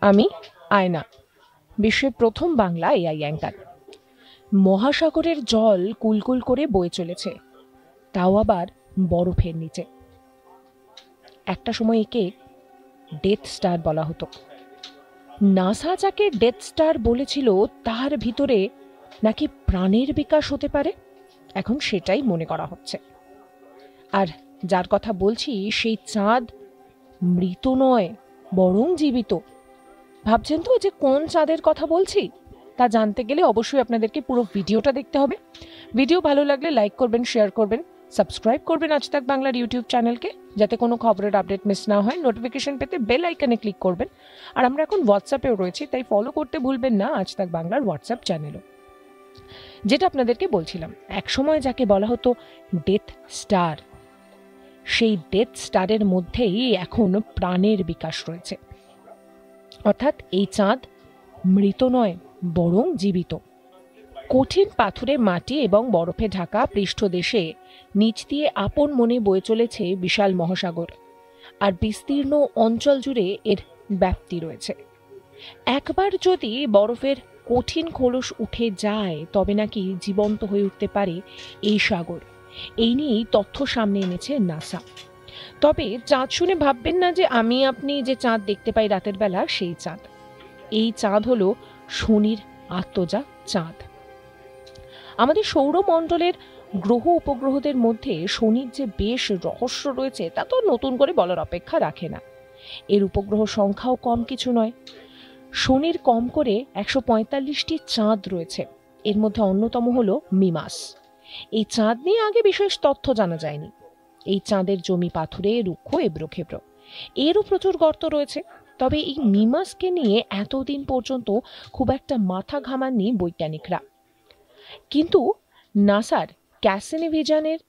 আমি আয়না, বিশ্বের প্রথম বাংলা এআই অ্যাঙ্কার। মহাসাগরের জল কুলকুল করে বয়ে চলেছে, তাও আবার বরফের নিচে। একটা সময় একে ডেথ স্টার বলা হতো। নাসা যাকে ডেথ স্টার বলেছিল তার ভিতরে নাকি প্রাণের বিকাশ হতে পারে, এখন সেটাই মনে করা হচ্ছে। আর যার কথা বলছি সেই চাঁদ মৃত নয়, বরং জীবিত। ভাবছেন তো যে কোন চাঁদের কথা বলছি? তা জানতে গেলে অবশ্যই আপনাদেরকে পুরো ভিডিওটা দেখতে হবে। ভিডিও ভালো লাগলে লাইক করবেন, শেয়ার করবেন, সাবস্ক্রাইব করবেন আজ তাক বাংলার ইউটিউব চ্যানেলকে, যাতে কোনো খবরের আপডেট মিস না হয়। নোটিফিকেশন পেতে বেল আইকনে ক্লিক করবেন। আর আমরা এখন হোয়াটসঅ্যাপেও রয়েছি, তাই ফলো করতে ভুলবেন না আজ তাক বাংলার হোয়াটসঅ্যাপ চ্যানেলও। যেটা আপনাদেরকে বলছিলাম, একসময় যাকে বলা হতো ডেথ স্টার, সেই ডেথ স্টারের মধ্যেই এখন প্রাণের বিকাশ রয়েছে। অর্থাৎ এই চাঁদ মৃত নয়, বরং জীবিত। কঠিন পাথুরে মাটি এবং বরফে ঢাকা পৃষ্ঠদেশে নিচ দিয়ে আপন মনে বয়ে চলেছে বিশাল মহাসাগর, আর বিস্তীর্ণ অঞ্চল জুড়ে এর ব্যাপ্তি রয়েছে। একবার যদি বরফের কঠিন খোলস উঠে যায় তবে নাকি জীবন্ত হয়ে উঠতে পারে এই সাগর। এই নিয়েই তথ্য সামনে এনেছে নাসা। তবে চাঁদ শুনে ভাববেন না যে আমি আপনি যে চাঁদ দেখতে পাই রাতের বেলা সেই চাঁদ। এই চাঁদ হলো শনির আত্মজা চাঁদ। আমাদের সৌরমণ্ডলের গ্রহ উপগ্রহদের মধ্যে শনির যে বেশ রহস্য রয়েছে তা তো নতুন করে বলার অপেক্ষা রাখে না। এর উপগ্রহ সংখ্যাও কম কিছু নয়। শনির কম করে 145টি চাঁদ রয়েছে। এর মধ্যে অন্যতম হলো মিমাস। এই চাঁদ নিয়ে আগে বিশেষ তথ্য জানা যায়নি। এই চাঁদের জমি পাথুরে, রুক্ষ, এবড়ো খেবড়ো। এরও প্রচুর গর্ত রয়েছে। তবে এই মিমাসকে নিয়ে এতদিন পর্যন্ত খুব একটা মাথা ঘামাননি বৈজ্ঞানিকরা। কিন্তু নাসার ক্যাসিনি ভিশনের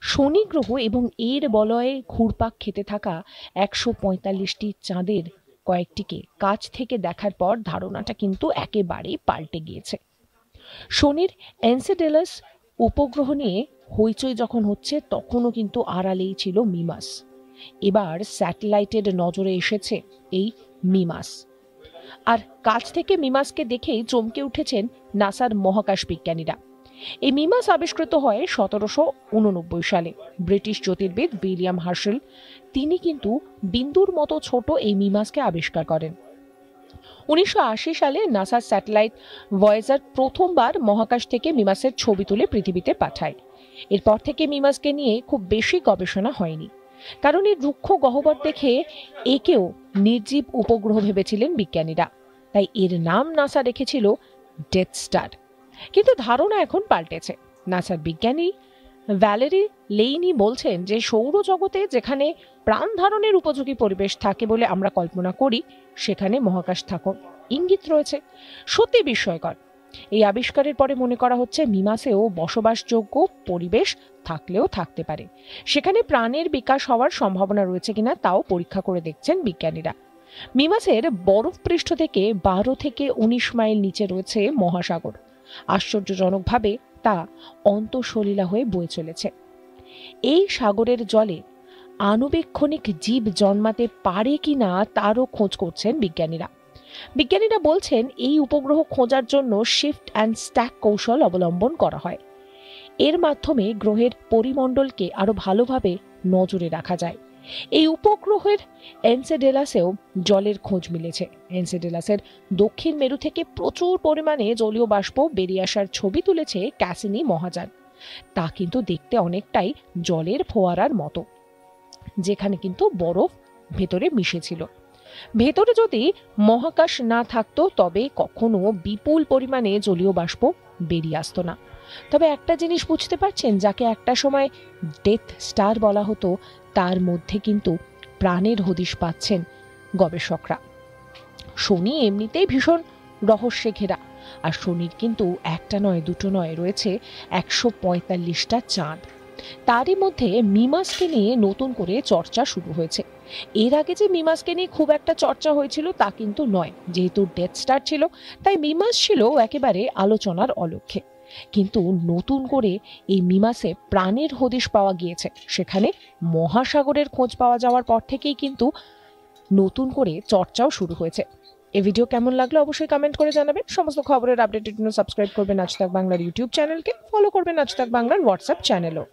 শনি গ্রহ এবং এর বলয়ে ঘুরপাক খেতে থাকা 145টি চাঁদের কয়েকটিকে কাছ থেকে দেখার পর ধারণাটা কিন্তু একেবারেই পাল্টে গিয়েছে। শনির এনসেডেলাস উপগ্রহ নিয়ে হইচই যখন হচ্ছে তখনও কিন্তু আড়ালেই ছিল মিমাস। এবার স্যাটেলাইটের নজরে এসেছে এই মিমাস। আর কাছ থেকে মিমাসকে দেখেই চমকে উঠেছেন নাসার মহাকাশ বিজ্ঞানীরা। এই মিমাস আবিষ্কৃত হয় 1789 সালে। ব্রিটিশ জ্যোতির্বিদ উইলিয়াম হার্শেল তিনি কিন্তু বিন্দুর মতো ছোট এই মিমাসকে আবিষ্কার করেন। 1980 সালে নাসার স্যাটেলাইট ভয়েজার প্রথমবার মহাকাশ থেকে মিমাসের ছবি তুলে পৃথিবীতে পাঠায়। এরপর থেকে মিমাসকে নিয়ে খুব বেশি গবেষণা হয়নি, কারণ এর রুক্ষ গহ্বর দেখে একেও নির্জীব উপগ্রহ ভেবেছিলেন বিজ্ঞানীরা। তাই এর নাম নাসা রেখেছিল ডেথ স্টার। কিন্তু ধারণা এখন পাল্টেছে। নাসার বিজ্ঞানী ভ্যালেরি লেইনি বলছেন যে সৌরজগতে যেখানে প্রাণ ধারণের উপযোগী পরিবেশ থাকে বলে আমরা কল্পনা করি, সেখানে মহাকাশ থাকার ইঙ্গিত রয়েছে। সত্যি বিস্ময়কর। এই আবিষ্কারের পরে মনে করা হচ্ছে মিমাসেও বসবাসযোগ্য পরিবেশ থাকলেও থাকতে পারে। সেখানে প্রাণের বিকাশ হওয়ার সম্ভাবনা রয়েছে কিনা তাও পরীক্ষা করে দেখছেন বিজ্ঞানীরা। মিমাসের বরফ পৃষ্ঠ থেকে 12 থেকে 19 মাইল নিচে রয়েছে মহাসাগর। আশ্চর্যজনকভাবে তা অন্তঃসলীলা হয়ে বয়ে চলেছে। এই সাগরের জলে আণুবীক্ষণিক জীব জন্মাতে পারে কিনা তারও খোঁজ করছেন বিজ্ঞানীরা। বিজ্ঞানীরা বলছেন এই উপগ্রহ খোঁজার জন্য শিফট অ্যান্ড স্ট্যাক কৌশল অবলম্বন করা হয়। এর মাধ্যমে গ্রহের পরিমণ্ডলকে আরো ভালোভাবে নজরে রাখা যায়। এই উপগ্রহের এনসেডেলাসেও জলের খোঁজ মিলেছে। এনসেডেলাসের দক্ষিণ মেরু থেকে প্রচুর পরিমাণে জলীয় বাষ্প বেরিয়ে আসার ছবি তুলেছে ক্যাসিনি মহাযান। তা কিন্তু দেখতে অনেকটাই জলের ফোয়ারার মতো, যেখানে কিন্তু বরফ ভেতরে মিশেছিল। ভেতরে যদি মহাকাশ না থাকতো তবে কখনো বিপুল পরিমাণে জলীয় বাষ্প বেরিয়ে আসতো না। তবে একটা জিনিস বুঝতে পারছেন, যাকে একটা সময় ডেথ স্টার বলা হতো তার মধ্যে কিন্তু প্রাণের হদিশ পাচ্ছেন গবেষকরা। শনি এমনিতেই ভীষণ রহস্যে ঘেরা, আর শনির কিন্তু একটা নয় দুটো নয়, রয়েছে 145টা চাঁদ। তারই মধ্যে মিমাসকে নিয়ে নতুন করে চর্চা শুরু হয়েছে। এর আগে যে মিমাসকে নিয়ে খুব একটা চর্চা হয়েছিল তা কিন্তু নয়। যেহেতু ডেথ স্টার ছিল তাই মিমাস ছিল একেবারে আলোচনার অলক্ষ্যে। কিন্তু নতুন করে এই মিমাসে প্রাণের হদিশ পাওয়া গিয়েছে। সেখানে মহাসাগরের খোঁজ পাওয়া যাওয়ার পর থেকেই কিন্তু নতুন করে চর্চাও শুরু হয়েছে। এই ভিডিও কেমন লাগলো অবশ্যই কমেন্ট করে জানাবেন। সমস্ত খবরের আপডেটের জন্য সাবস্ক্রাইব করবেন আজ তাক বাংলার ইউটিউব চ্যানেলকে, ফলো করবেন আজ তাক বাংলার হোয়াটসঅ্যাপ চ্যানেলও।